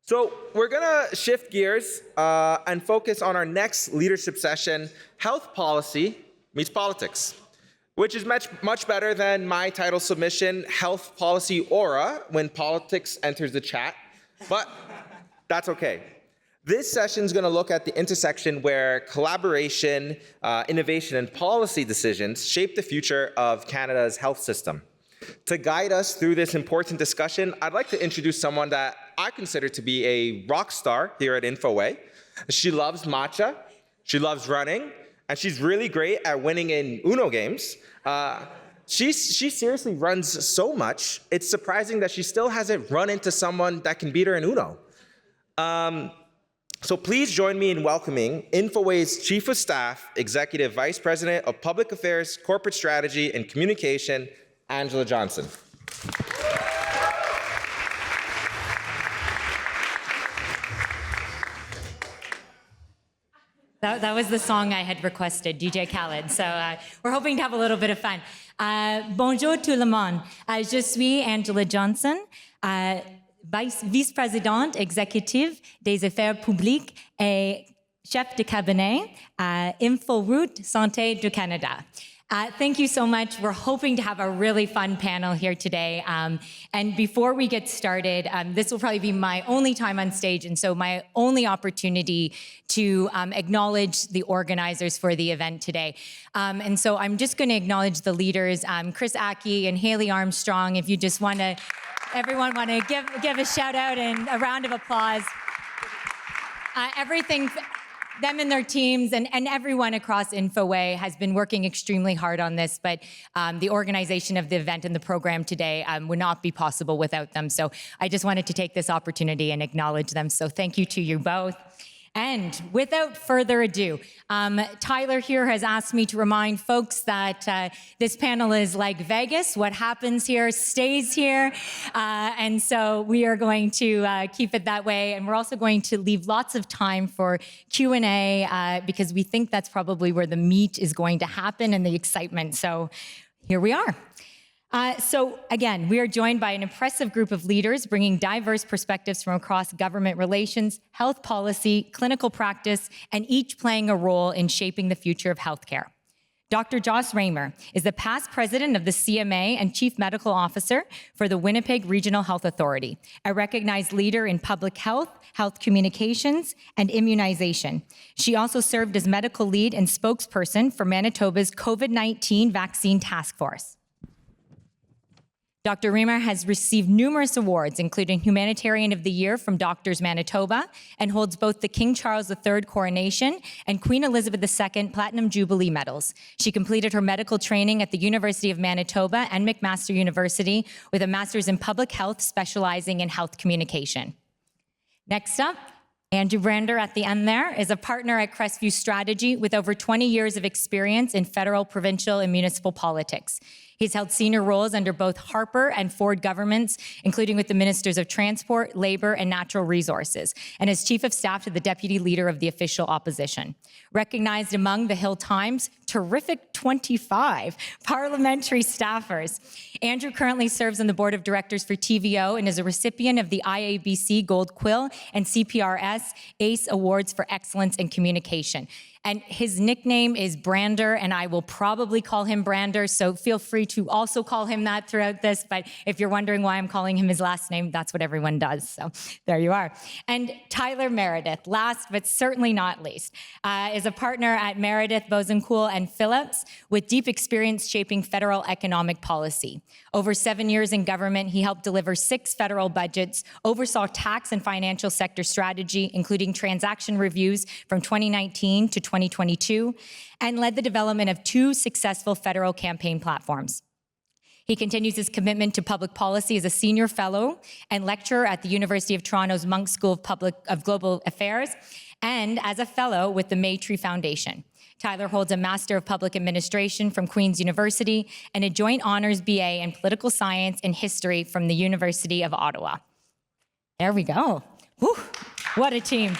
So we're gonna shift gears and focus on our next leadership session, Health Policy Meets Politics, which is much better than my title submission, Health Policy Aura, when politics enters the chat, but that's okay. This session is gonna look at the intersection where collaboration, innovation, and policy decisions shape the future of Canada's health system. To guide us through this important discussion, I'd like to introduce someone that I consider to be a rock star here at Infoway. She loves matcha, she loves running, and she's really great at winning in Uno games. She seriously runs so much, it's surprising that she still hasn't run into someone that can beat her in Uno. So please join me in welcoming Infoway's Chief of Staff, Executive Vice President of Public Affairs, Corporate Strategy, and Communication, Angela Jonsson. That was the song I had requested, DJ Khaled. So we're hoping to have a little bit of fun. Bonjour tout le monde. Je suis Angela Jonsson, vice-présidente exécutive des affaires publiques et chef de cabinet à InfoRoute Santé du Canada. Thank you so much. We're hoping to have a really fun panel here today. And before we get started, this will probably be my only time on stage, and so my only opportunity to acknowledge the organizers for the event today. And so I'm just going to acknowledge the leaders, Chris Aki and Haley Armstrong. If you just want to, everyone want to give a shout out and a round of applause. Them and their teams and everyone across Infoway has been working extremely hard on this, but the organization of the event and the program today would not be possible without them. So I just wanted to take this opportunity and acknowledge them. So thank you to you both. And without further ado, Tyler here has asked me to remind folks that this panel is like Vegas. What happens here stays here. And so we are going to keep it that way. And we're also going to leave lots of time for Q&A because we think that's probably where the meat is going to happen and the excitement. So here we are. So again, we are joined by an impressive group of leaders bringing diverse perspectives from across government relations, health policy, clinical practice, and each playing a role in shaping the future of healthcare. Dr. Joss Reimer is the past president of the CMA and chief medical officer for the Winnipeg Regional Health Authority, a recognized leader in public health, health communications, and immunization. She also served as medical lead and spokesperson for Manitoba's COVID-19 vaccine task force. Dr. Reimer has received numerous awards, including Humanitarian of the Year from Doctors Manitoba, and holds both the King Charles III Coronation and Queen Elizabeth II Platinum Jubilee medals. She completed her medical training at the University of Manitoba and McMaster University with a master's in public health, specializing in health communication. Next up, Andrew Brander at the end there is a partner at Crestview Strategy with over 20 years of experience in federal, provincial, and municipal politics. He's held senior roles under both Harper and Ford governments, including with the Ministers of Transport, Labor, and Natural Resources, and as Chief of Staff to the Deputy Leader of the Official Opposition. Recognized among the Hill Times' terrific 25 parliamentary staffers, Andrew currently serves on the Board of Directors for TVO and is a recipient of the IABC Gold Quill and CPRS ACE Awards for Excellence in Communication. And his nickname is Brander, and I will probably call him Brander, so feel free to also call him that throughout this. But if you're wondering why I'm calling him his last name, that's what everyone does. So there you are. And Tyler Meredith, last but certainly not least, is a partner at Meredith, Bosencool, and Phillips with deep experience shaping federal economic policy. Over 7 years in government, he helped deliver 6 federal budgets, oversaw tax and financial sector strategy, including transaction reviews from 2019 to 2022, and led the development of 2 successful federal campaign platforms. He continues his commitment to public policy as a senior fellow and lecturer at the University of Toronto's Munk School of Global Affairs, and as a fellow with the Maytree Foundation. Tyler holds a Master of Public Administration from Queen's University and a Joint Honours BA in Political Science and History from the University of Ottawa. There we go. Whew, what a team.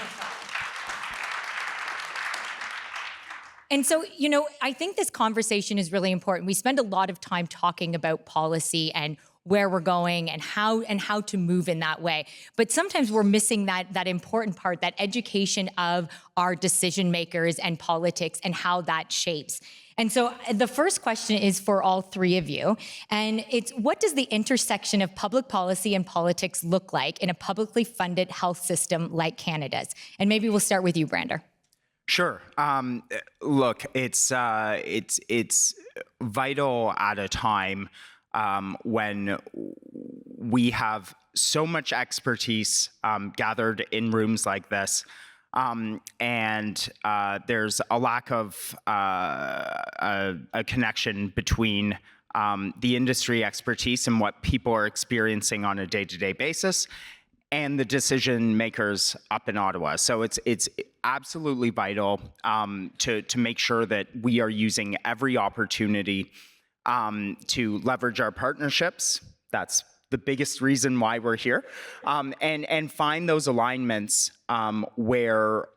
And so, you know, I think this conversation is really important. We spend a lot of time talking about policy and where we're going and how to move in that way. But sometimes we're missing that important part, that education of our decision makers and politics and how that shapes. And so the first question is for all three of you, and it's, what does the intersection of public policy and politics look like in a publicly funded health system like Canada's? And maybe we'll start with you, Brander. Sure. Look, it's vital at a time when we have so much expertise gathered in rooms like this. And there's a lack of a connection between the industry expertise and what people are experiencing on a day-to-day basis and the decision makers up in Ottawa. So it's absolutely vital to make sure that we are using every opportunity to leverage our partnerships. That's the biggest reason why we're here, and find those alignments where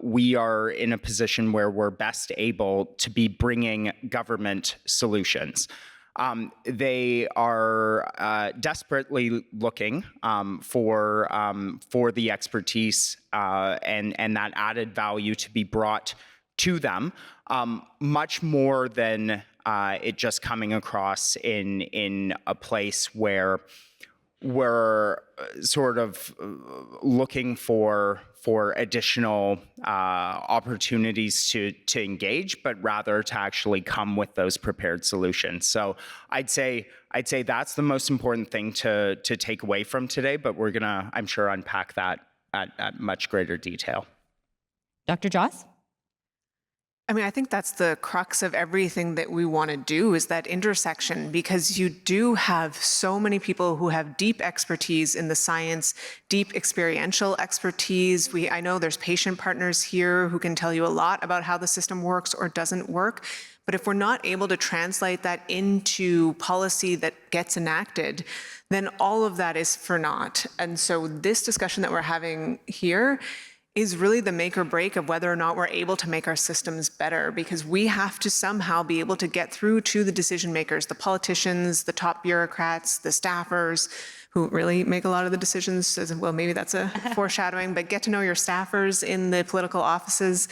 we are in a position where we're best able to be bringing government solutions. They are desperately looking for the expertise and that added value to be brought to them, much more than it just coming across in a place where we're sort of looking for additional opportunities to engage, but rather to actually come with those prepared solutions. So I'd say that's the most important thing to take away from today, but we're gonna, I'm sure, unpack that at much greater detail. Dr. Joss? I mean, I think that's the crux of everything that we want to do, is that intersection, because you do have so many people who have deep expertise in the science, deep experiential expertise. I know there's patient partners here who can tell you a lot about how the system works or doesn't work. But if we're not able to translate that into policy that gets enacted, then all of that is for naught. And so this discussion that we're having here is really the make or break of whether or not we're able to make our systems better, because we have to somehow be able to get through to the decision makers, the politicians, the top bureaucrats, the staffers who really make a lot of the decisions. Well, maybe that's a foreshadowing, but get to know your staffers in the political offices.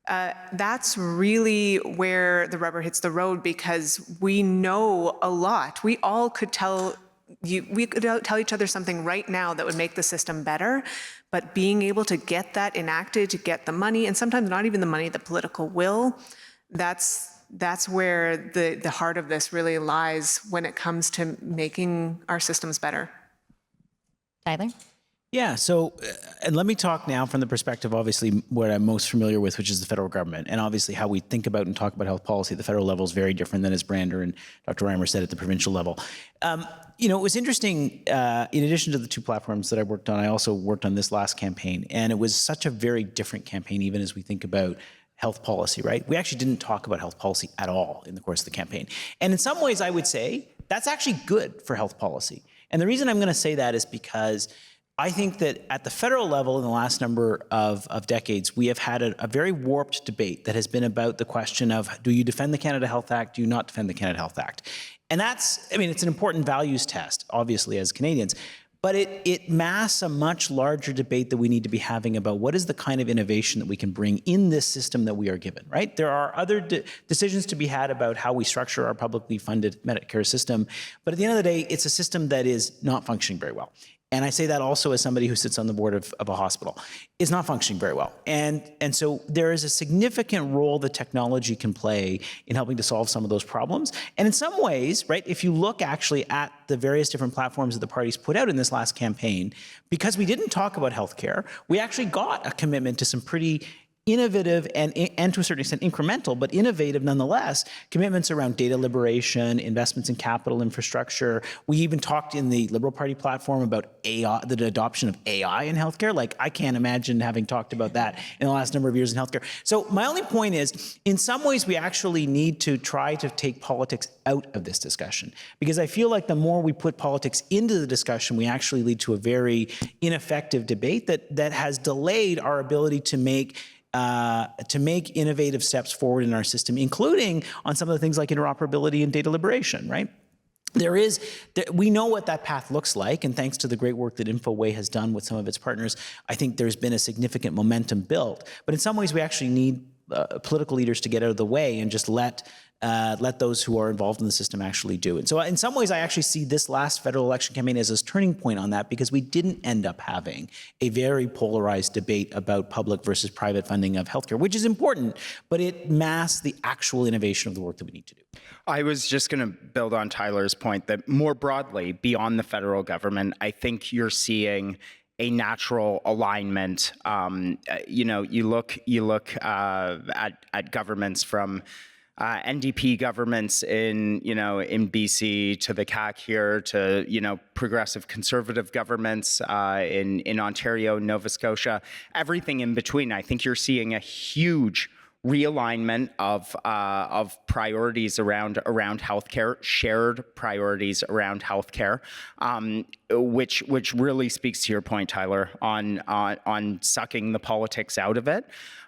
That's really where the rubber hits the road, because we know a lot. We all could tell each other something right now that would make the system better, but being able to get that enacted, to get the money, and sometimes not even the money, the political will, that's where the heart of this really lies when it comes to making our systems better. Tyler? Yeah, so and let me talk now from the perspective, obviously, what I'm most familiar with, which is the federal government, and obviously how we think about and talk about health policy at the federal level is very different than, as Brander and Dr. Reimer said, at the provincial level. You know, it was interesting, in addition to the two platforms that I worked on, I also worked on this last campaign, and it was such a very different campaign, even as we think about health policy, right? We actually didn't talk about health policy at all in the course of the campaign. And in some ways, I would say that's actually good for health policy. And the reason I'm gonna say that is because I think that at the federal level in the last number of decades, we have had a very warped debate that has been about the question of, do you defend the Canada Health Act? Do you not defend the Canada Health Act? And that's, I mean, it's an important values test, obviously, as Canadians, but it masks a much larger debate that we need to be having about what is the kind of innovation that we can bring in this system that we are given, right? There are other decisions to be had about how we structure our publicly funded Medicare system, but at the end of the day, it's a system that is not functioning very well. And I say that also as somebody who sits on the board of a hospital. It's not functioning very well. And so there is a significant role that technology can play in helping to solve some of those problems. And in some ways, right, if you look actually at the various different platforms that the parties put out in this last campaign, because we didn't talk about healthcare, we actually got a commitment to some pretty innovative and to a certain extent incremental, but innovative nonetheless, commitments around data liberation, investments in capital infrastructure. We even talked in the Liberal Party platform about AI, the adoption of AI in healthcare. Like, I can't imagine having talked about that in the last number of years in healthcare. So my only point is, in some ways, we actually need to try to take politics out of this discussion, because I feel like the more we put politics into the discussion, we actually lead to a very ineffective debate that has delayed our ability to make innovative steps forward in our system, including on some of the things like interoperability and data liberation, right? we know what that path looks like, and thanks to the great work that Infoway has done with some of its partners, I think there's been a significant momentum built. But in some ways, we actually need political leaders to get out of the way and just let those who are involved in the system actually do it. So in some ways, I actually see this last federal election campaign as a turning point on that, because we didn't end up having a very polarized debate about public versus private funding of healthcare, which is important, but it masks the actual innovation of the work that we need to do. I was just going to build on Tyler's point that more broadly, beyond the federal government, I think you're seeing a natural alignment. You look at governments from NDP governments in BC to the CAC here to progressive conservative governments in Ontario, Nova Scotia, everything in between. I think you're seeing a huge realignment of priorities around healthcare, shared priorities around healthcare, which really speaks to your point, Tyler, on sucking the politics out of it.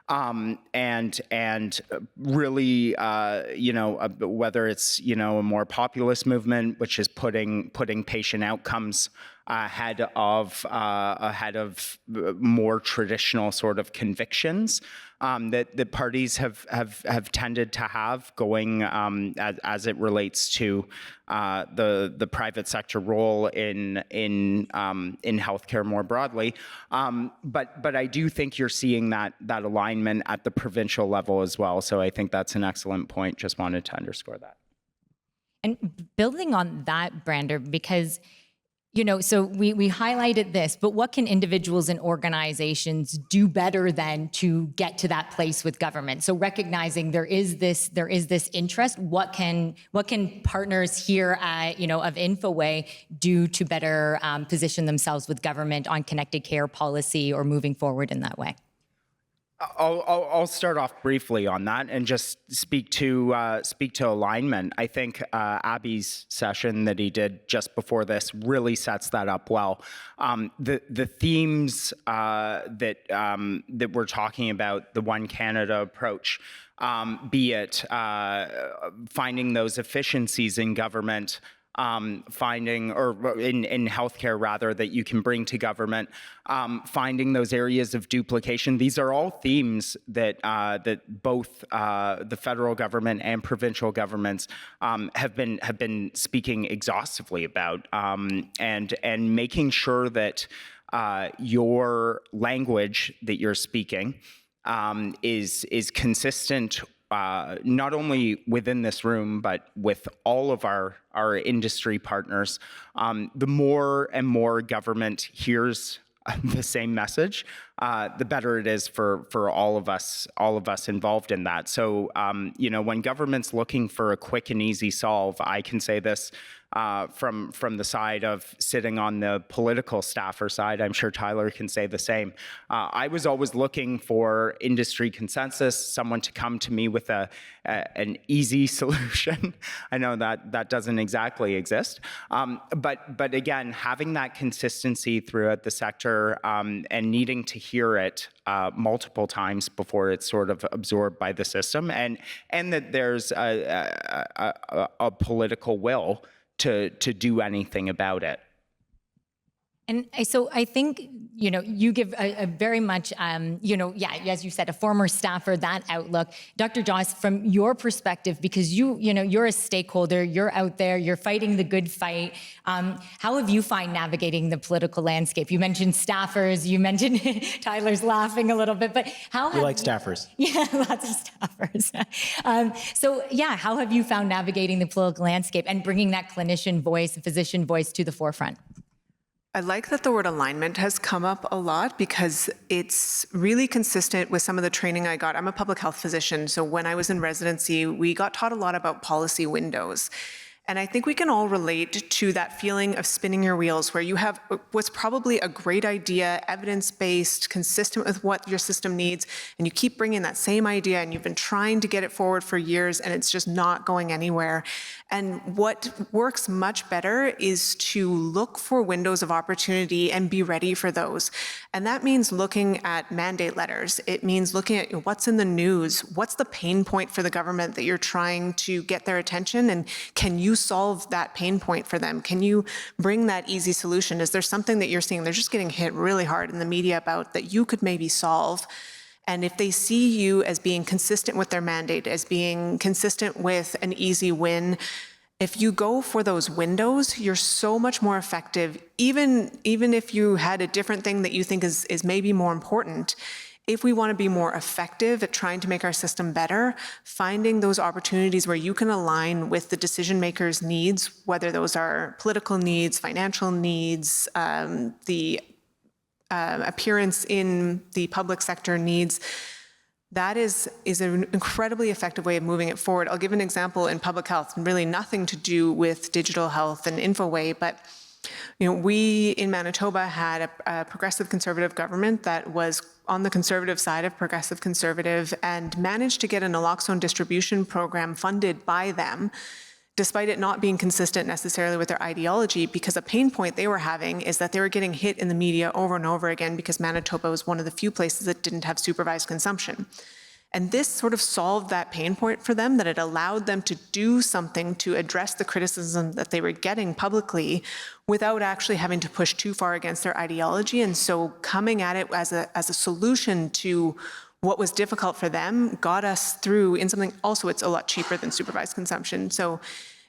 And really, whether it's a more populist movement, which is putting patient outcomes ahead of more traditional sort of convictions that the parties have tended to have going as it relates to the private sector role in healthcare more broadly. But I do think you're seeing that alignment at the provincial level as well. So I think that's an excellent point. Just wanted to underscore that. And building on that, Brander, because so we highlighted this, but what can individuals and organizations do better than to get to that place with government? So recognizing there is this interest, what can partners here of Infoway do to better position themselves with government on connected care policy or moving forward in that way? I'll start off briefly on that and just speak to alignment. I think Abby's session that he did just before this really sets that up well. The themes that we're talking about, the One Canada approach, be it finding those efficiencies in government, finding, or in healthcare rather, that you can bring to government, finding those areas of duplication. These are all themes that both the federal government and provincial governments have been speaking exhaustively about, and making sure that your language that you're speaking is consistent. Not only within this room, but with all of our industry partners. The more and more government hears the same message, the better it is for all of us involved in that. So, when government's looking for a quick and easy solve, I can say this from the side of sitting on the political staffer side. I'm sure Tyler can say the same. I was always looking for industry consensus, someone to come to me with an easy solution. I know that doesn't exactly exist, but again, having that consistency throughout the sector and needing to hear it multiple times before it's sort of absorbed by the system, and that there's a political will to do anything about it. And so I think, you give a very much, as you said, a former staffer, that outlook. Dr. Jonsson, from your perspective, because you're a stakeholder, you're out there, you're fighting the good fight. How have you find navigating the political landscape? You mentioned staffers, you mentioned Tyler's laughing a little bit, but how We like staffers. Yeah, lots of staffers. How have you found navigating the political landscape and bringing that clinician voice, physician voice to the forefront? I like that the word alignment has come up a lot, because it's really consistent with some of the training I got. I'm a public health physician, so when I was in residency, we got taught a lot about policy windows. And I think we can all relate to that feeling of spinning your wheels, where you have what's probably a great idea, evidence-based, consistent with what your system needs, and you keep bringing that same idea, and you've been trying to get it forward for years, and it's just not going anywhere. And what works much better is to look for windows of opportunity and be ready for those. And that means looking at mandate letters. It means looking at what's in the news, what's the pain point for the government that you're trying to get their attention, and can you solve that pain point for them? Can you bring that easy solution? Is there something that you're seeing they're just getting hit really hard in the media about that you could maybe solve? And if they see you as being consistent with their mandate, as being consistent with an easy win, if you go for those windows, you're so much more effective, even if you had a different thing that you think is maybe more important. If we want to be more effective at trying to make our system better, finding those opportunities where you can align with the decision makers' needs, whether those are political needs, financial needs, the appearance in the public sector needs, that is an incredibly effective way of moving it forward. I'll give an example in public health, and really nothing to do with digital health and Infoway, but we in Manitoba had a progressive conservative government that was on the conservative side of progressive conservative and managed to get an naloxone distribution program funded by them, despite it not being consistent necessarily with their ideology, because a pain point they were having is that they were getting hit in the media over and over again because Manitoba was one of the few places that didn't have supervised consumption. And this sort of solved that pain point for them, that it allowed them to do something to address the criticism that they were getting publicly without actually having to push too far against their ideology. And so coming at it as a solution to what was difficult for them got us through in something also it's a lot cheaper than supervised consumption. So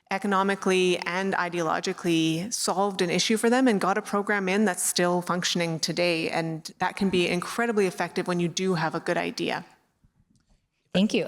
economically and ideologically solved an issue for them and got a program in that's still functioning today. And that can be incredibly effective when you do have a good idea. Thank you.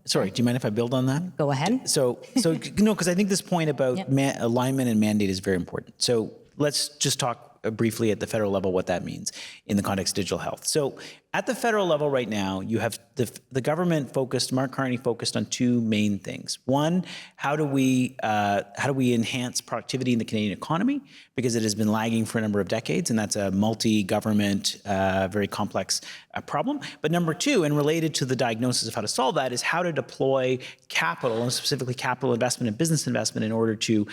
Sorry, do you mind if I build on that? Go ahead. So because I think this point about alignment and mandate is very important. So let's just talk briefly at the federal level what that means in the context of digital health. So at the federal level right now, you have the government focused, Mark Carney focused on two main things. One, how do we enhance productivity in the Canadian economy? Because it has been lagging for a number of decades, and that's a multi-government, very complex problem. But number two, and related to the diagnosis of how to solve that, is how to deploy capital, and specifically capital investment and business investment, in order to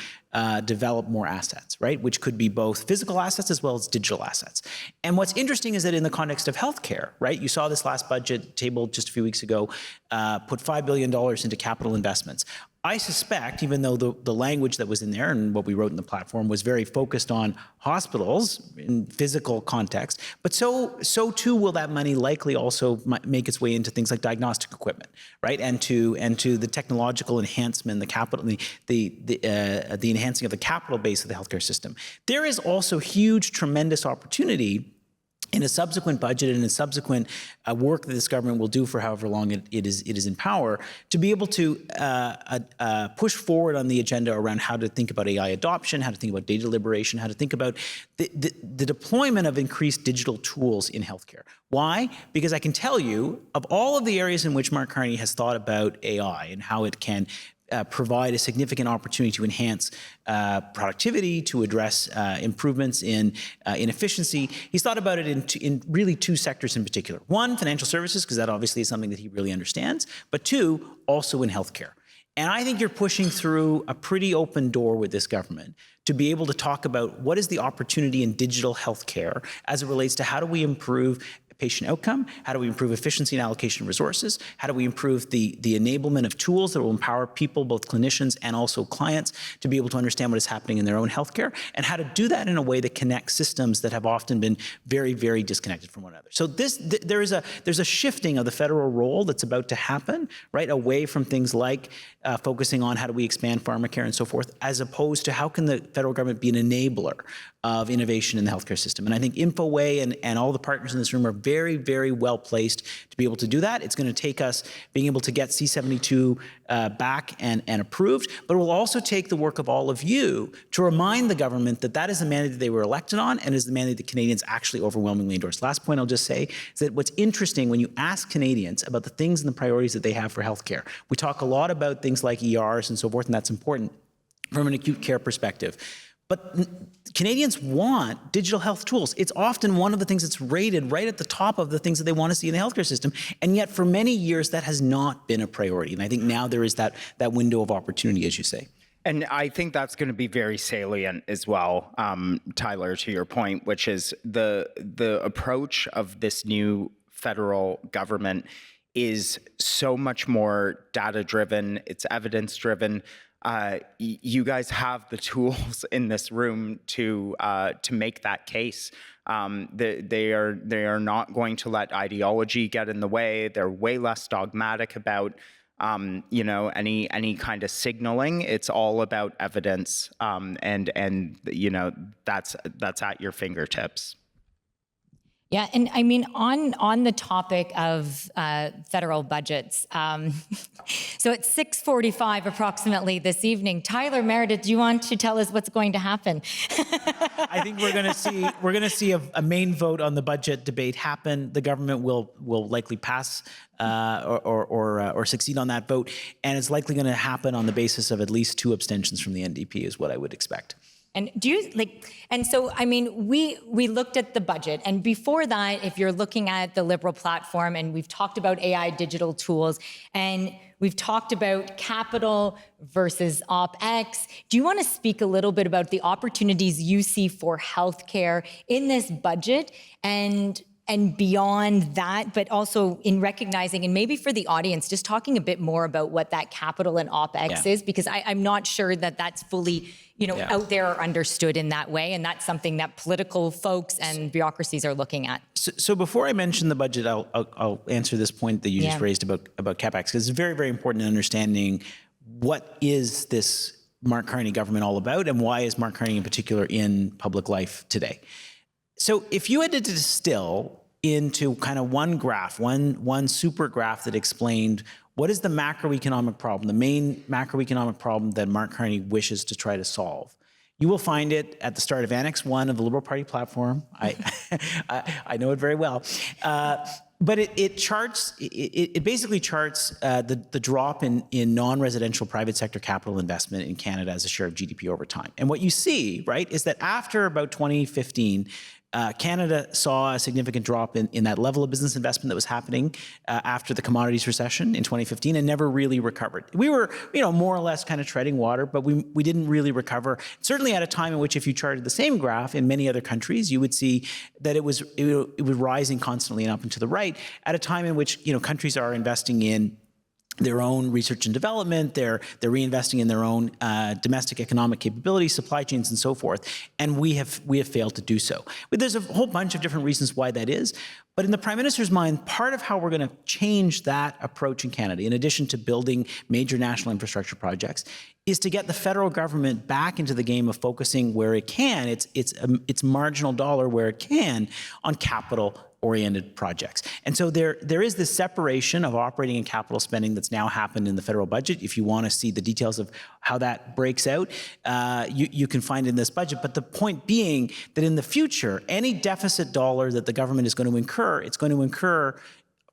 develop more assets, right? Which could be both physical assets as well as digital assets. And what's interesting is that in the context of healthcare, right? You saw this last budget tabled just a few weeks ago, put $5 billion into capital investments. I suspect, even though the language that was in there and what we wrote in the platform was very focused on hospitals in physical context, but so too will that money likely also make its way into things like diagnostic equipment, right? And to the technological enhancement, the capital, the enhancing of the capital base of the healthcare system. There is also huge, tremendous opportunity in a subsequent budget and in subsequent work that this government will do for however long it is in power, to be able to push forward on the agenda around how to think about AI adoption, how to think about data liberation, how to think about the deployment of increased digital tools in healthcare. Why? Because I can tell you, of all of the areas in which Mark Carney has thought about AI and how it can provide a significant opportunity to enhance productivity, to address improvements in efficiency. He's thought about it in really two sectors in particular. One, financial services, because that obviously is something that he really understands, but two, also in healthcare. And I think you're pushing through a pretty open door with this government to be able to talk about what is the opportunity in digital healthcare as it relates to how do we improve patient outcome, how do we improve efficiency and allocation of resources, how do we improve the enablement of tools that will empower people, both clinicians and also clients, to be able to understand what is happening in their own healthcare, and how to do that in a way that connects systems that have often been very, very disconnected from one another. So there's a shifting of the federal role that's about to happen, right, away from things like focusing on how do we expand pharmacare and so forth, as opposed to how can the federal government be an enabler of innovation in the healthcare system. And I think Infoway and all the partners in this room are very, very well placed to be able to do that. It's going to take us being able to get C-72 back and approved, but it will also take the work of all of you to remind the government that that is the mandate that they were elected on and is the mandate that Canadians actually overwhelmingly endorse. Last point I'll just say is that what's interesting when you ask Canadians about the things and the priorities that they have for healthcare, we talk a lot about things like ERs and so forth, and that's important from an acute care perspective. But Canadians want digital health tools. It's often one of the things that's rated right at the top of the things that they want to see in the healthcare system. And yet for many years, that has not been a priority. And I think now there is that window of opportunity, as you say. And I think that's going to be very salient as well, Tyler, to your point, which is the approach of this new federal government is so much more data-driven, it's evidence-driven. you guys have the tools in this room to make that case. They are not going to let ideology get in the way. They're way less dogmatic about any kind of signaling. It's all about evidence, and that's at your fingertips. Yeah, and I mean, on the topic of federal budgets, so at 6:45 approximately this evening, Tyler Meredith, do you want to tell us what's going to happen? I think we're going to see a main vote on the budget debate happen. The government will likely pass or succeed on that vote, and it's likely going to happen on the basis of at least 2 abstentions from the NDP, is what I would expect. And do you and so, I mean, we looked at the budget, and before that, if you're looking at the Liberal platform, and we've talked about AI digital tools, and we've talked about capital versus OpEx. Do you want to speak a little bit about the opportunities you see for healthcare in this budget, and beyond that, but also in recognizing, and maybe for the audience, just talking a bit more about what that capital and OpEx is, because I'm not sure that that's fully out there or understood in that way, and that's something that political folks and bureaucracies are looking at. So before I mention the budget, I'll answer this point that you just raised about CapEx, because it's very, very important in understanding what is this Mark Carney government all about, and why is Mark Carney in particular in public life today. So if you had to distill into kind of one graph, one super graph that explained what is the macroeconomic problem, the main macroeconomic problem that Mark Carney wishes to try to solve, you will find it at the start of Annex 1 of the Liberal Party platform. I know it very well. But it basically charts the drop in non-residential private sector capital investment in Canada as a share of GDP over time. And what you see, right, is that after about 2015, Canada saw a significant drop in that level of business investment that was happening after the commodities recession in 2015, and never really recovered. We were, more or less kind of treading water, but we didn't really recover. Certainly at a time in which, if you charted the same graph in many other countries, you would see that it was rising constantly and up and to the right, at a time in which, countries are investing in their own research and development, they're reinvesting in their own domestic economic capabilities, supply chains, and so forth, and we have failed to do so. But there's a whole bunch of different reasons why that is. But in the Prime Minister's mind, part of how we're going to change that approach in Canada, in addition to building major national infrastructure projects, is to get the federal government back into the game of focusing where it can, its marginal dollar where it can, on capital-oriented projects. And so there is this separation of operating and capital spending that's now happened in the federal budget. If you want to see the details of how that breaks out, you can find it in this budget. But the point being that in the future, any deficit dollar that the government is going to incur, it's going to incur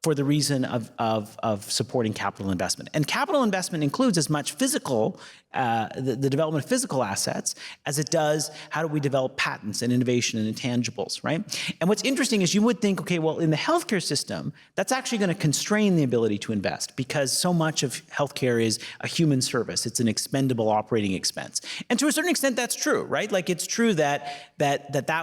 for the reason of supporting capital investment. And capital investment includes as much physical, the development of physical assets, as it does how do we develop patents and innovation and intangibles, right? And what's interesting is you would think, okay, well, in the healthcare system, that's actually going to constrain the ability to invest, because so much of healthcare is a human service. It's an expendable operating expense. And to a certain extent, that's true, right? Like, it's true that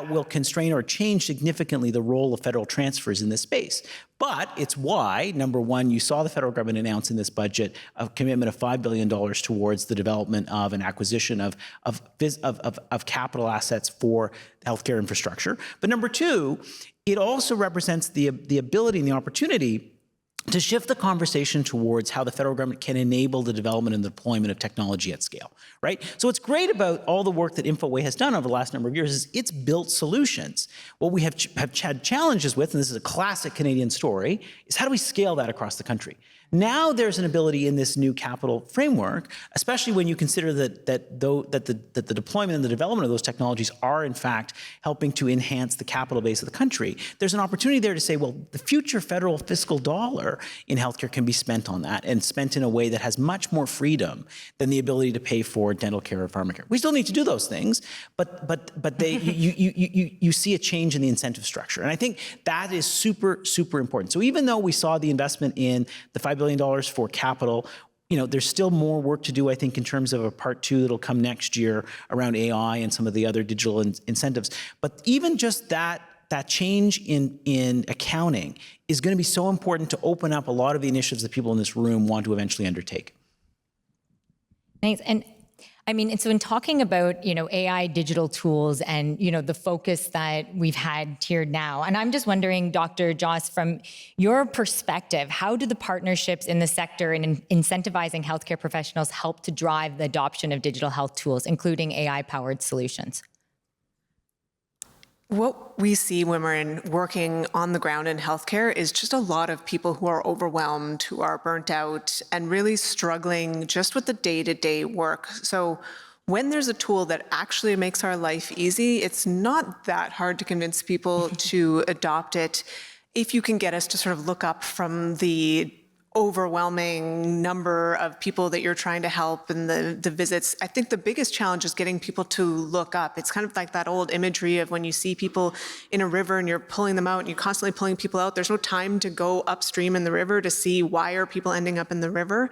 will constrain or change significantly the role of federal transfers in this space. But it's why, number one, you saw the federal government announce in this budget a commitment of $5 billion towards the development of an acquisition of capital assets for healthcare infrastructure. But number two, it also represents the ability and the opportunity to shift the conversation towards how the federal government can enable the development and deployment of technology at scale, right? So what's great about all the work that Infoway has done over the last number of years is it's built solutions. What we have had challenges with, and this is a classic Canadian story, is how do we scale that across the country? Now there's an ability in this new capital framework, especially when you consider that the deployment and the development of those technologies are in fact helping to enhance the capital base of the country. There's an opportunity there to say, well, the future federal fiscal dollar in healthcare can be spent on that, and spent in a way that has much more freedom than the ability to pay for dental care or pharmacare. We still need to do those things, but you see a change in the incentive structure, and I think that is super, super important. So even though we saw the investment in the $5 billion for capital, there's still more work to do, I think, in terms of a part 2 that'll come next year around AI and some of the other digital incentives. But even just that change in accounting is going to be so important to open up a lot of the initiatives that people in this room want to eventually undertake. Thanks. And I mean, and so in talking about, AI digital tools and, the focus that we've had here now, and I'm just wondering, Dr. Joss, from your perspective, how do the partnerships in the sector and incentivizing healthcare professionals help to drive the adoption of digital health tools, including AI-powered solutions? What we see when we're working on the ground in healthcare is just a lot of people who are overwhelmed, who are burnt out, and really struggling just with the day-to-day work. So when there's a tool that actually makes our life easy, it's not that hard to convince people to adopt it if you can get us to sort of look up from the overwhelming number of people that you're trying to help and the visits. I think the biggest challenge is getting people to look up. It's kind of like that old imagery of when you see people in a river and you're pulling them out and you're constantly pulling people out. There's no time to go upstream in the river to see why are people ending up in the river.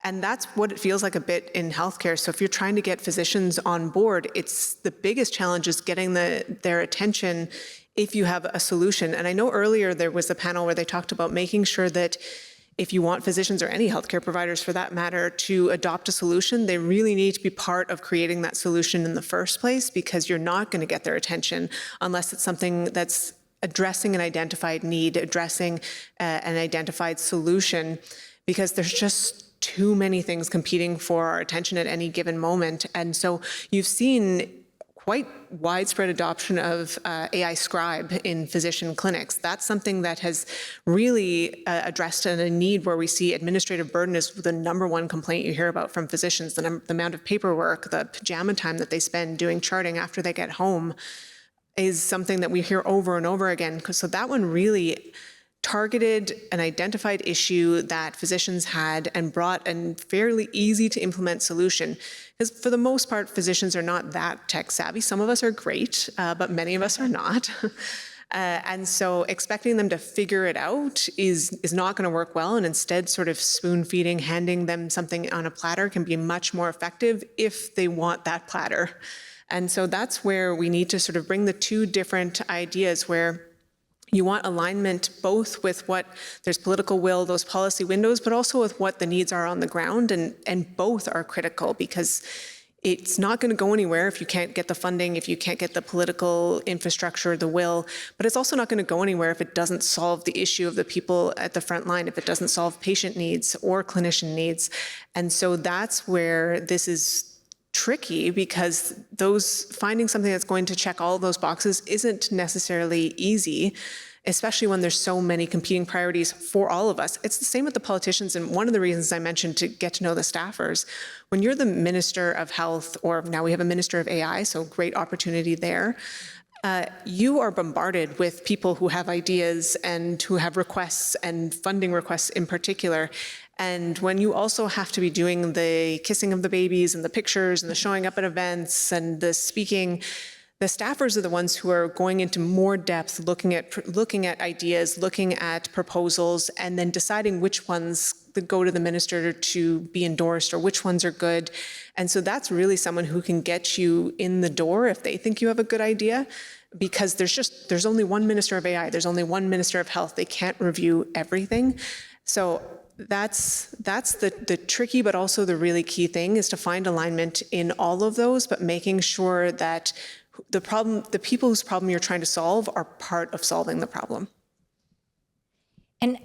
And that's what it feels like a bit in healthcare. So if you're trying to get physicians on board, it's the biggest challenge is getting their attention if you have a solution. And I know earlier there was a panel where they talked about making sure that if you want physicians or any healthcare providers for that matter to adopt a solution, they really need to be part of creating that solution in the first place, because you're not going to get their attention unless it's something that's addressing an identified need, addressing an identified solution, because there's just too many things competing for our attention at any given moment. And so you've seen quite widespread adoption of AI scribe in physician clinics. That's something that has really addressed a need where we see administrative burden is the number one complaint you hear about from physicians. The amount of paperwork, the pajama time that they spend doing charting after they get home is something that we hear over and over again. So that one really targeted an identified issue that physicians had and brought a fairly easy to implement solution. Because for the most part, physicians are not that tech savvy. Some of us are great, but many of us are not. And so expecting them to figure it out is not going to work well. And instead sort of spoon feeding, handing them something on a platter can be much more effective if they want that platter. And so that's where we need to sort of bring the two different ideas where you want alignment both with what there's political will, those policy windows, but also with what the needs are on the ground. And both are critical, because it's not going to go anywhere if you can't get the funding, if you can't get the political infrastructure, the will, but it's also not going to go anywhere if it doesn't solve the issue of the people at the front line, if it doesn't solve patient needs or clinician needs. And so that's where this is tricky, because finding something that's going to check all of those boxes isn't necessarily easy, especially when there's so many competing priorities for all of us. It's the same with the politicians, and one of the reasons I mentioned to get to know the staffers, when you're the Minister of Health, or now we have a Minister of AI, so great opportunity there, you are bombarded with people who have ideas and who have requests, and funding requests in particular. And when you also have to be doing the kissing of the babies and the pictures and the showing up at events and the speaking, the staffers are the ones who are going into more depth, looking at ideas, looking at proposals, and then deciding which ones that go to the minister to be endorsed or which ones are good. And so that's really someone who can get you in the door if they think you have a good idea, because there's only one Minister of AI, there's only one Minister of Health. They can't review everything. So that's the tricky but also the really key thing, is to find alignment in all of those, but making sure that the people whose problem you're trying to solve are part of solving the problem. And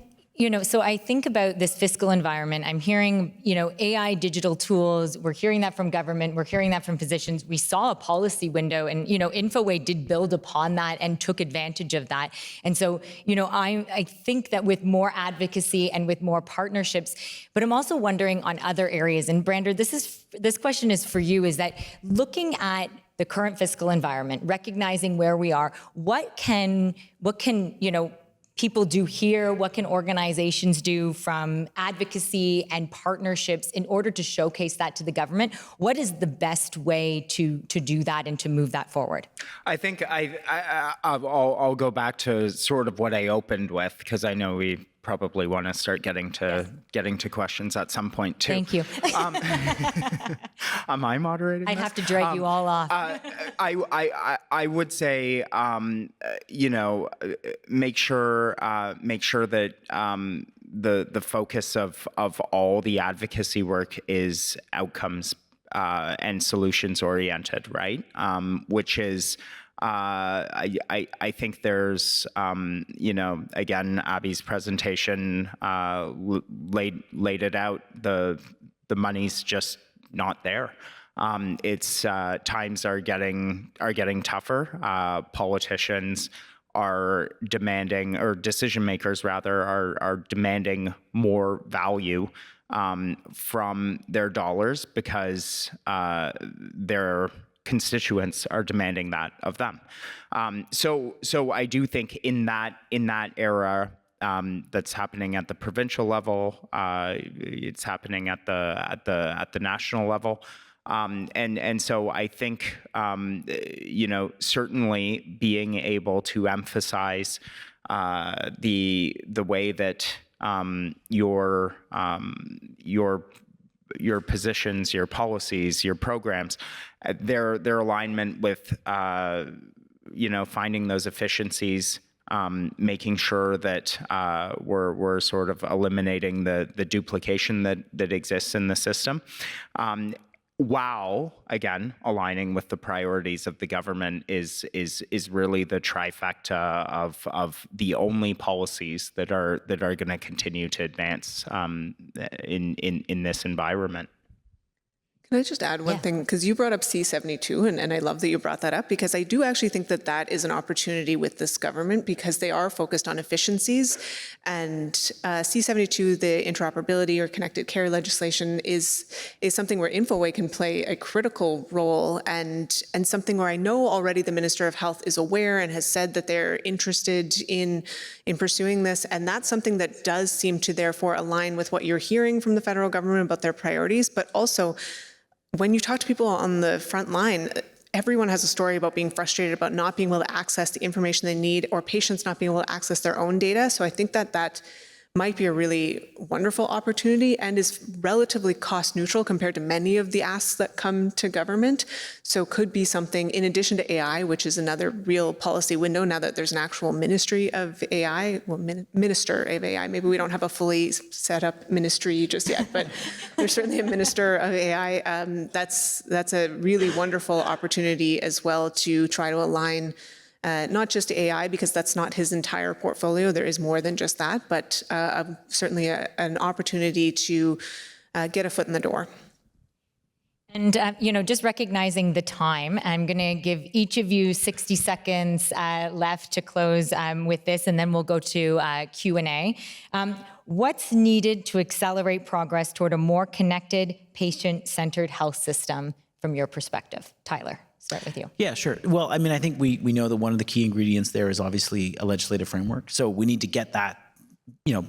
so I think about this fiscal environment. I'm hearing, AI digital tools. We're hearing that from government. We're hearing that from physicians. We saw a policy window, and, Infoway did build upon that and took advantage of that. And so, I think that with more advocacy and with more partnerships, but I'm also wondering on other areas. And Brander, this question is for you, is that looking at the current fiscal environment, recognizing where we are, what can people do here? What can organizations do from advocacy and partnerships in order to showcase that to the government? What is the best way to do that and to move that forward? I think I'll go back to sort of what I opened with, because I know we probably want to start getting to questions at some point too. Thank you. Am I moderating I'd this? have to drag you all off. I would say, make sure that the focus of all the advocacy work is outcomes and solutions oriented, right? Which is, I think there's, again, Abby's presentation laid it out. The money's just not there. It's times are getting tougher. Politicians are demanding, or decision makers rather, are demanding more value from their dollars because their constituents are demanding that of them. So I do think in that era, that's happening at the provincial level, it's happening at the national level. And so I think, certainly being able to emphasize the way that your positions, your policies, your programs, their alignment with finding those efficiencies, making sure that we're sort of eliminating the duplication that exists in the system. While again aligning with the priorities of the government is really the trifecta of the only policies that are going to continue to advance in this environment. Can I just add one thing? Because you brought up C-72, and I love that you brought that up, because I do actually think that that is an opportunity with this government, because they are focused on efficiencies. And C-72, the interoperability or connected care legislation, is something where Infoway can play a critical role, and something where I know already the Minister of Health is aware and has said that they're interested in pursuing this. And that's something that does seem to therefore align with what you're hearing from the federal government about their priorities, but also when you talk to people on the front line, everyone has a story about being frustrated about not being able to access the information they need, or patients not being able to access their own data. So I think that might be a really wonderful opportunity and is relatively cost neutral compared to many of the asks that come to government. So could be something in addition to AI, which is another real policy window now that there's an actual ministry of AI, well, minister of AI. Maybe we don't have a fully set up ministry just yet, but there's certainly a minister of AI. That's a really wonderful opportunity as well to try to align not just AI, because that's not his entire portfolio. There is more than just that, but certainly an opportunity to get a foot in the door. And, just recognizing the time, I'm going to give each of you 60 seconds left to close with this, and then we'll go to Q&A. What's needed to accelerate progress toward a more connected, patient-centered health system from your perspective? Tyler, start with you. Yeah, sure. Well, I mean, I think we know that one of the key ingredients there is obviously a legislative framework. So we need to get that,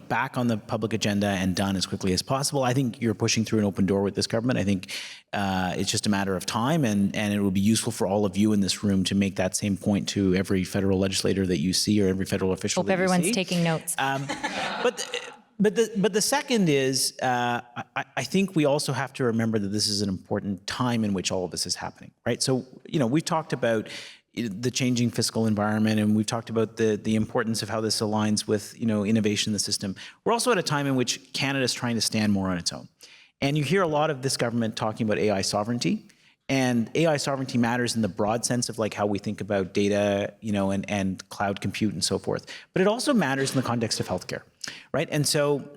back on the public agenda and done as quickly as possible. I think you're pushing through an open door with this government. I think it's just a matter of time, and it will be useful for all of you in this room to make that same point to every federal legislator that you see, or every federal official that you see. Hope everyone's taking notes. But the second is, I think we also have to remember that this is an important time in which all of this is happening, right? So, we've talked about the changing fiscal environment, and we've talked about the importance of how this aligns with, innovation in the system. We're also at a time in which Canada is trying to stand more on its own. And you hear a lot of this government talking about AI sovereignty. And AI sovereignty matters in the broad sense of like how we think about data, and cloud compute and so forth. But it also matters in the context of healthcare, right? And so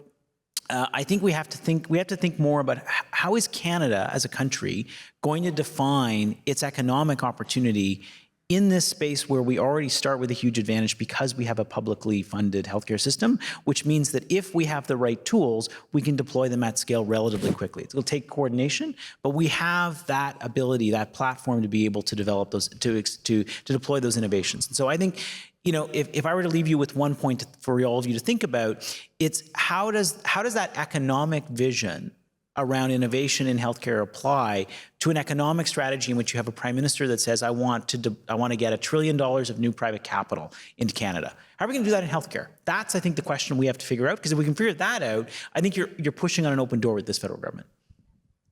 I think we have to think more about how is Canada as a country going to define its economic opportunity in this space where we already start with a huge advantage because we have a publicly funded healthcare system, which means that if we have the right tools, we can deploy them at scale relatively quickly. It'll take coordination, but we have that ability, that platform to be able to develop those, to deploy those innovations. And so I think, if I were to leave you with one point for all of you to think about, it's how does that economic vision around innovation in healthcare apply to an economic strategy in which you have a prime minister that says, I want to get $1 trillion of new private capital into Canada. How are we going to do that in healthcare? That's, I think, the question we have to figure out, because if we can figure that out, I think you're pushing on an open door with this federal government.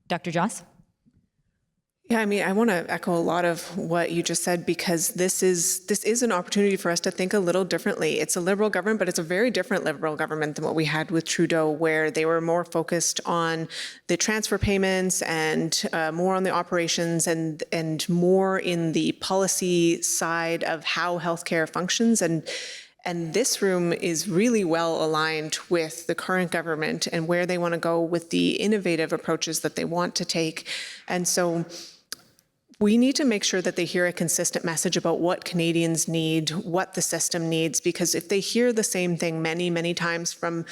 Dr. Joss? Yeah, I mean, I want to echo a lot of what you just said, because this is an opportunity for us to think a little differently. It's a Liberal government, but it's a very different Liberal government than what we had with Trudeau, where they were more focused on the transfer payments and more on the operations and more in the policy side of how healthcare functions. And this room is really well aligned with the current government and where they want to go with the innovative approaches that they want to take. And so we need to make sure that they hear a consistent message about what Canadians need, what the system needs, because if they hear the same thing many, many times from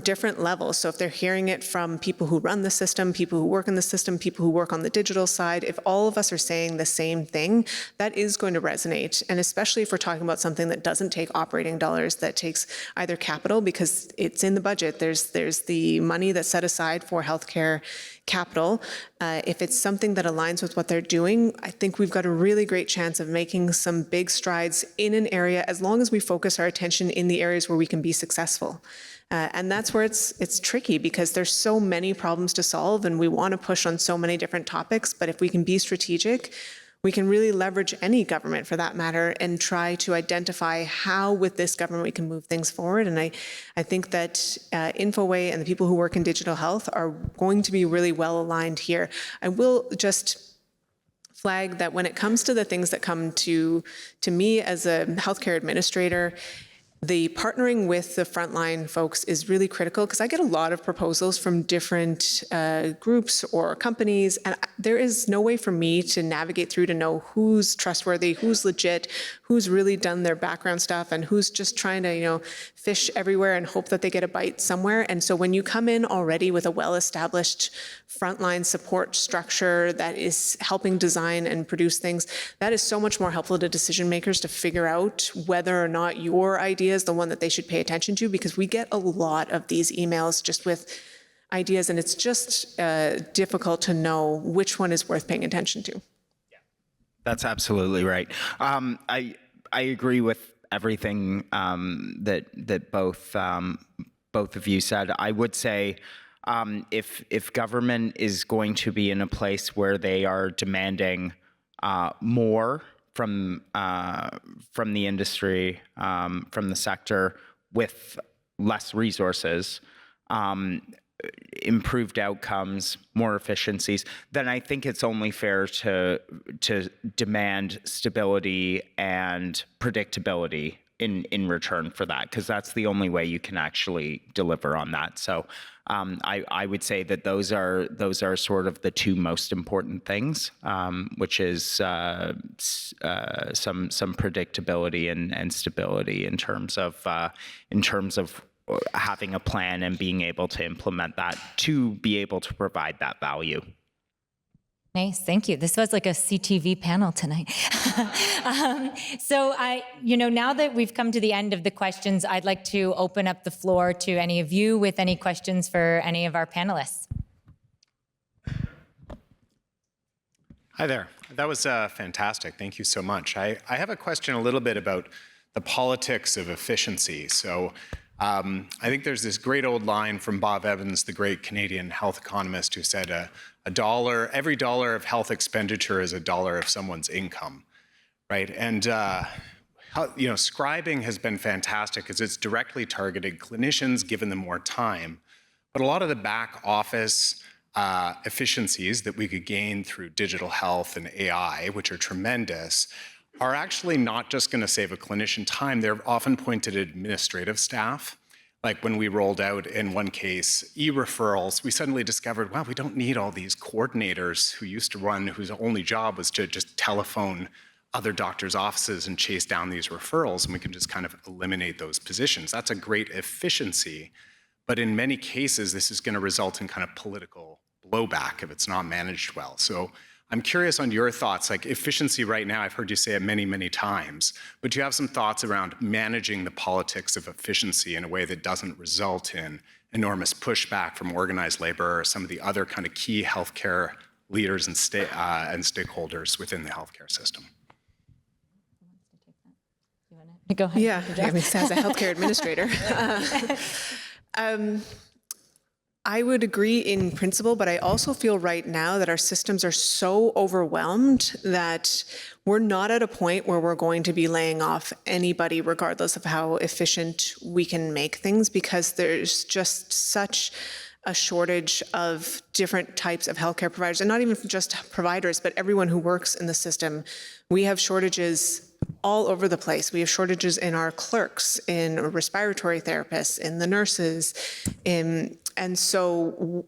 different levels, so if they're hearing it from people who run the system, people who work in the system, people who work on the digital side, if all of us are saying the same thing, that is going to resonate. And especially if we're talking about something that doesn't take operating dollars, that takes either capital, because it's in the budget, there's the money that's set aside for healthcare capital. If it's something that aligns with what they're doing, I think we've got a really great chance of making some big strides in an area, as long as we focus our attention in the areas where we can be successful. And that's where it's tricky, because there's so many problems to solve and we want to push on so many different topics. But if we can be strategic, we can really leverage any government for that matter and try to identify how with this government we can move things forward. And I think that Infoway and the people who work in digital health are going to be really well aligned here. I will just flag that when it comes to the things that come to me as a healthcare administrator, the partnering with the frontline folks is really critical, because I get a lot of proposals from different groups or companies, and there is no way for me to navigate through to know who's trustworthy, who's legit, who's really done their background stuff, and who's just trying to, fish everywhere and hope that they get a bite somewhere. And so when you come in already with a well-established frontline support structure that is helping design and produce things, that is so much more helpful to decision makers to figure out whether or not your idea is the one that they should pay attention to, because we get a lot of these emails just with ideas, and it's just difficult to know which one is worth paying attention to. Yeah, that's absolutely right. I agree with everything that both of you said. I would say if government is going to be in a place where they are demanding more from the industry, from the sector, with less resources, improved outcomes, more efficiencies, then I think it's only fair to demand stability and predictability in return for that, because that's the only way you can actually deliver on that. So I would say that those are sort of the two most important things, which is some predictability and stability in terms of having a plan and being able to implement that to be able to provide that value. Nice, thank you. This was like a CTV panel tonight. So now that we've come to the end of the questions, I'd like to open up the floor to any of you with any questions for any of our panelists. Hi there. That was fantastic. Thank you so much. I have a question a little bit about the politics of efficiency. So I think there's this great old line from Bob Evans, the great Canadian health economist, who said every dollar of health expenditure is a dollar of someone's income, right? And scribing has been fantastic because it's directly targeted clinicians, given them more time. But a lot of the back office efficiencies that we could gain through digital health and AI, which are tremendous, are actually not just going to save a clinician time. They're often pointed at administrative staff. Like when we rolled out, in one case, e-referrals, we suddenly discovered, wow, we don't need all these coordinators whose only job was to just telephone other doctors' offices and chase down these referrals, and we can just kind of eliminate those positions. That's a great efficiency. But in many cases, this is going to result in kind of political blowback if it's not managed well. So I'm curious on your thoughts, like efficiency right now, I've heard you say it many, many times, but do you have some thoughts around managing the politics of efficiency in a way that doesn't result in enormous pushback from organized labor or some of the other kind of key healthcare leaders and stakeholders within the healthcare system? Go ahead. Yeah, I mean, as a healthcare administrator. I would agree in principle, but I also feel right now that our systems are so overwhelmed that we're not at a point where we're going to be laying off anybody, regardless of how efficient we can make things, because there's just such a shortage of different types of healthcare providers, and not even just providers, but everyone who works in the system. We have shortages all over the place. We have shortages in our clerks, in respiratory therapists, in the nurses, and so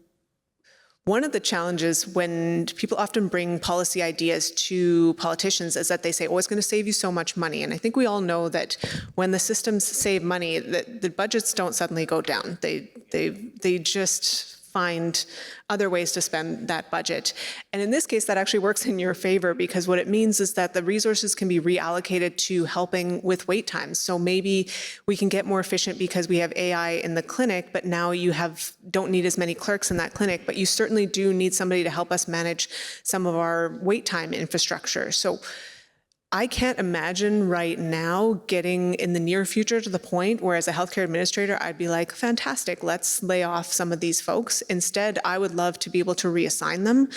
one of the challenges when people often bring policy ideas to politicians is that they say, oh, it's going to save you so much money. And I think we all know that when the systems save money, the budgets don't suddenly go down. They just find other ways to spend that budget. And in this case, that actually works in your favor, because what it means is that the resources can be reallocated to helping with wait times. So maybe we can get more efficient because we have AI in the clinic, but now you don't need as many clerks in that clinic, but you certainly do need somebody to help us manage some of our wait time infrastructure. So I can't imagine right now getting in the near future to the point where, as a healthcare administrator, I'd be like, fantastic, let's lay off some of these folks. Instead, I would love to be able to reassign them,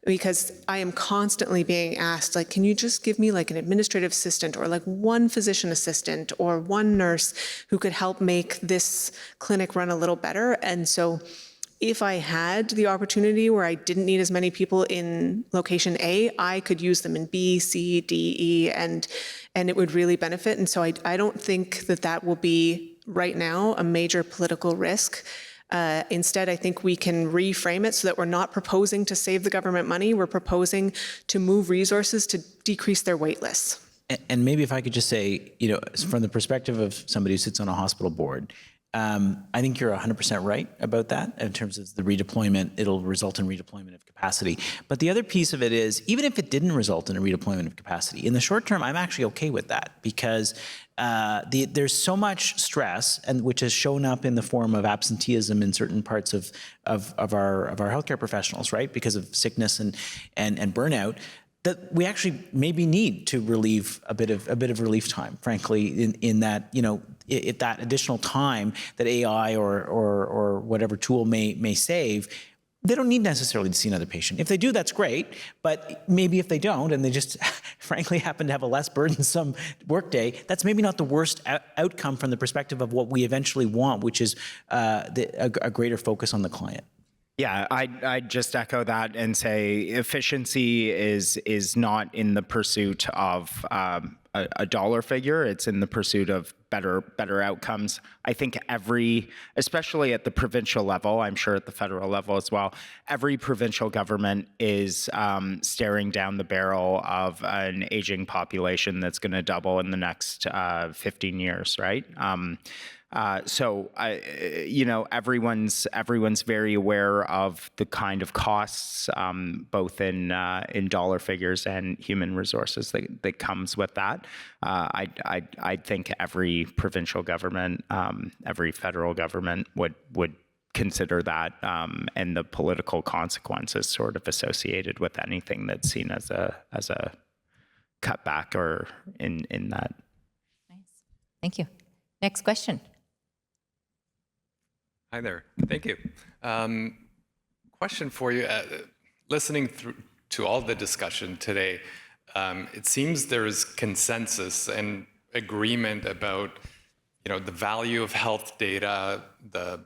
because I am constantly being asked, like, can you just give me like an administrative assistant, or like one physician assistant, or one nurse who could help make this clinic run a little better? And so if I had the opportunity where I didn't need as many people in location A, I could use them in B, C, D, E, and it would really benefit. And so I don't think that will be right now a major political risk. Instead, I think we can reframe it so that we're not proposing to save the government money. We're proposing to move resources to decrease their wait lists. And maybe if I could just say, from the perspective of somebody who sits on a hospital board, I think you're 100% right about that in terms of the redeployment. It'll result in redeployment of capacity. But the other piece of it is, even if it didn't result in a redeployment of capacity, in the short term, I'm actually okay with that, because there's so much stress, and which has shown up in the form of absenteeism in certain parts of our healthcare professionals, right, because of sickness and burnout, that we actually maybe need to relieve a bit of relief time, frankly, in that, if that additional time that AI or whatever tool may save, they don't need necessarily to see another patient. If they do, that's great, but maybe if they don't, and they just frankly happen to have a less burdensome workday, that's maybe not the worst outcome from the perspective of what we eventually want, which is a greater focus on the client. Yeah, I'd just echo that and say efficiency is not in the pursuit of a dollar figure. It's in the pursuit of better outcomes. I think especially at the provincial level, I'm sure at the federal level as well, every provincial government is staring down the barrel of an aging population that's going to double in the next 15 years, right? So everyone's very aware of the kind of costs, both in dollar figures and human resources that comes with that. I think every provincial government, every federal government would consider that, and the political consequences sort of associated with anything that's seen as a cutback or in that. Nice, thank you. Next question. Hi there. Thank you. Question for you. Listening to all the discussion today, it seems there is consensus and agreement about, the value of health data, the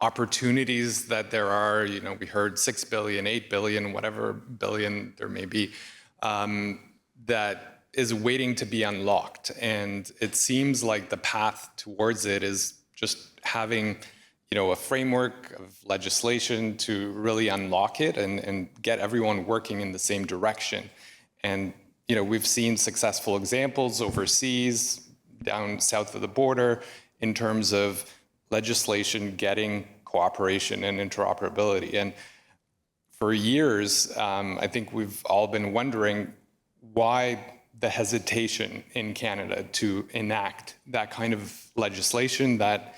opportunities that there are. We heard 6 billion, 8 billion, whatever billion there may be, that is waiting to be unlocked. And it seems like the path towards it is just having a framework of legislation to really unlock it and get everyone working in the same direction. And, we've seen successful examples overseas, down south of the border, in terms of legislation getting cooperation and interoperability. And for years, I think we've all been wondering why the hesitation in Canada to enact that kind of legislation that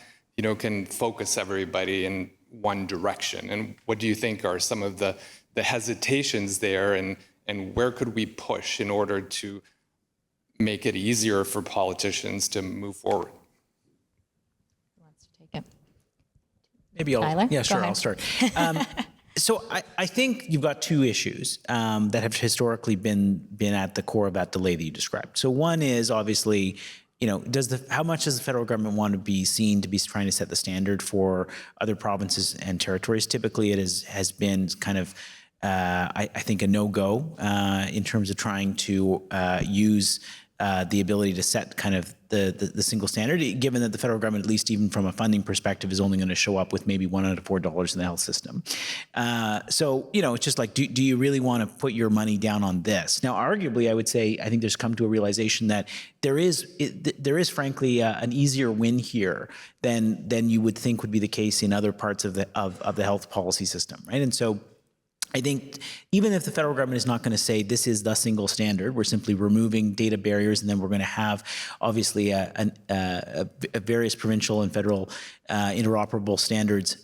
can focus everybody in one direction. And what do you think are some of the hesitations there, and where could we push in order to make it easier for politicians to move forward? Who wants to take it? Maybe I'll, Tyler, yeah, go sure, ahead. I'll start. So I think you've got two issues that have historically been at the core of that delay that you described. So one is obviously, how much does the federal government want to be seen to be trying to set the standard for other provinces and territories? Typically, it has been kind of, I think, a no-go in terms of trying to use the ability to set kind of the single standard, given that the federal government, at least even from a funding perspective, is only going to show up with maybe $1 out of $4 in the health system. So, it's just like, do you really want to put your money down on this? Now, arguably, I would say, I think there's come to a realization that there is frankly an easier win here than you would think would be the case in other parts of the health policy system, right? And so I think even if the federal government is not going to say this is the single standard, we're simply removing data barriers, and then we're going to have obviously a various provincial and federal interoperable standards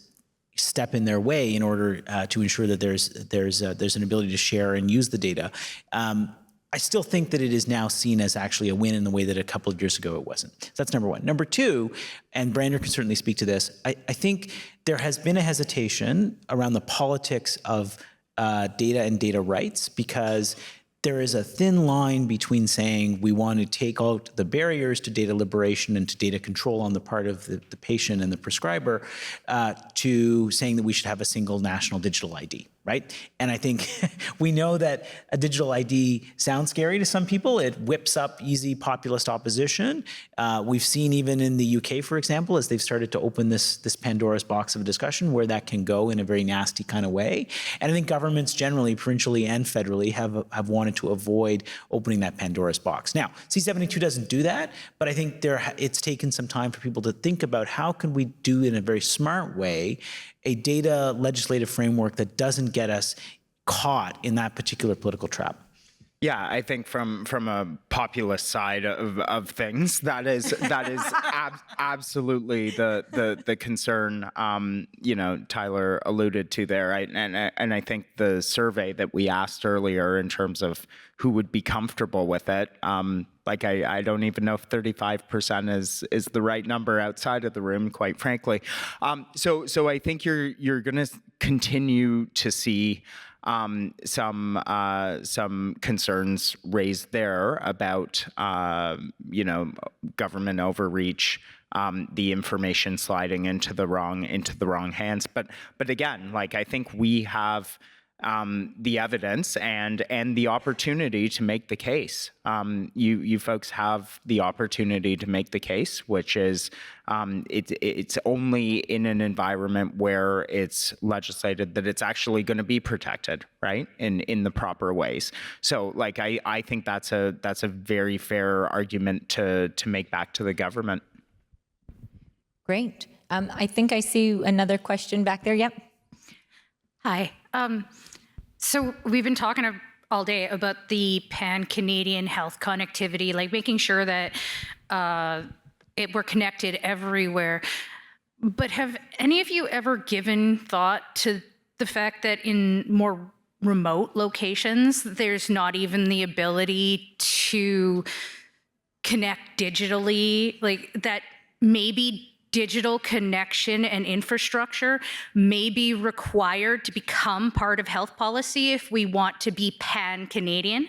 step in their way in order to ensure that there's an ability to share and use the data. I still think that it is now seen as actually a win in the way that a couple of years ago it wasn't. So that's number one. Number two, and Brander can certainly speak to this, I think there has been a hesitation around the politics of data and data rights, because there is a thin line between saying we want to take out the barriers to data liberation and to data control on the part of the patient and the prescriber to saying that we should have a single national digital ID, right? And I think we know that a digital ID sounds scary to some people. It whips up easy populist opposition. We've seen even in the UK, for example, as they've started to open this Pandora's box of a discussion, where that can go in a very nasty kind of way. And I think governments generally, provincially and federally, have wanted to avoid opening that Pandora's box. Now, C-72 doesn't do that, but I think it's taken some time for people to think about how can we do in a very smart way a data legislative framework that doesn't get us caught in that particular political trap. Yeah, I think from a populist side of things, that is absolutely the concern. Tyler alluded to there, and I think the survey that we asked earlier in terms of who would be comfortable with it. I don't even know if 35% is the right number outside of the room, quite frankly. So I think you're going to continue to see some concerns raised there about government overreach, the information sliding into the wrong hands. But again, I think we have the evidence and the opportunity to make the case. You folks have the opportunity to make the case, which is it's only in an environment where it's legislated that it's actually going to be protected, right? In the proper ways. So I think that's a very fair argument to make back to the government. Great. I think I see another question back there. Yep. Hi. So we've been talking all day about the pan-Canadian health connectivity, making sure that we're connected everywhere. But have any of you ever given thought to the fact that in more remote locations, there's not even the ability to connect digitally, that maybe digital connection and infrastructure may be required to become part of health policy if we want to be pan-Canadian?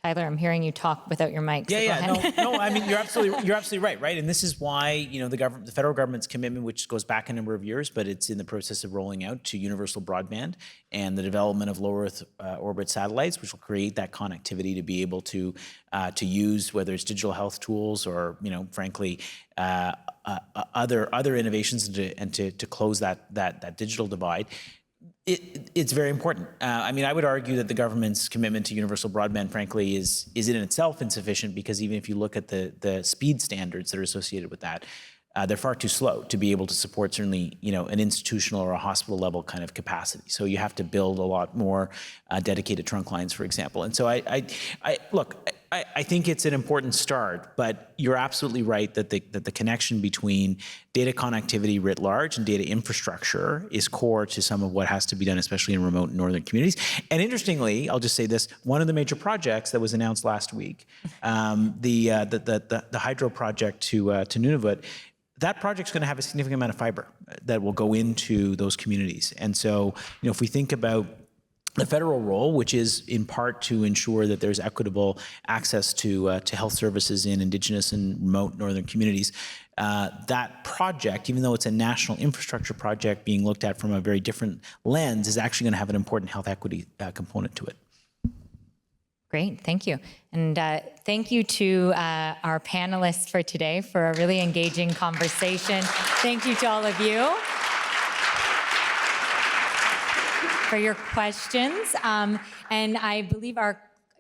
Tyler, I'm hearing you talk without your mic. So No. I mean, you're absolutely right. And this is why the federal government's commitment, which goes back a number of years, but it's in the process of rolling out, to universal broadband and the development of low Earth orbit satellites, which will create that connectivity to be able to use, whether it's digital health tools or frankly other innovations and to close that digital divide. It's very important. I would argue that the government's commitment to universal broadband, frankly, is in itself insufficient, because even if you look at the speed standards that are associated with that, they're far too slow to be able to support certainly an institutional or a hospital level kind of capacity. So you have to build a lot more dedicated trunk lines, for example. And so I think it's an important start, but you're absolutely right that the connection between data connectivity writ large and data infrastructure is core to some of what has to be done, especially in remote northern communities. And interestingly, I'll just say this: one of the major projects that was announced last week, the hydro project to Nunavut, that project's going to have a significant amount of fiber that will go into those communities. And so, if we think about the federal role, which is in part to ensure that there's equitable access to health services in Indigenous and remote northern communities, that project, even though it's a national infrastructure project being looked at from a very different lens, is actually going to have an important health equity component to it. Great, thank you. And thank you to our panelists for today for a really engaging conversation. Thank you to all of you for your questions. And I believe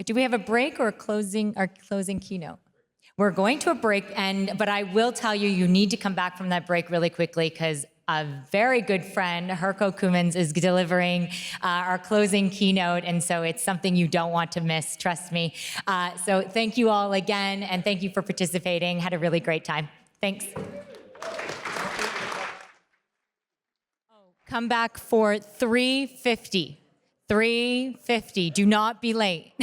do we have a break or our closing keynote? We're going to a break, but I will tell you, you need to come back from that break really quickly because a very good friend, Herco Cummins, is delivering our closing keynote, and so it's something you don't want to miss, trust me. So thank you all again, and thank you for participating. Had a really great time. Thanks. Come back for 3:50. 3:50. Do not be late.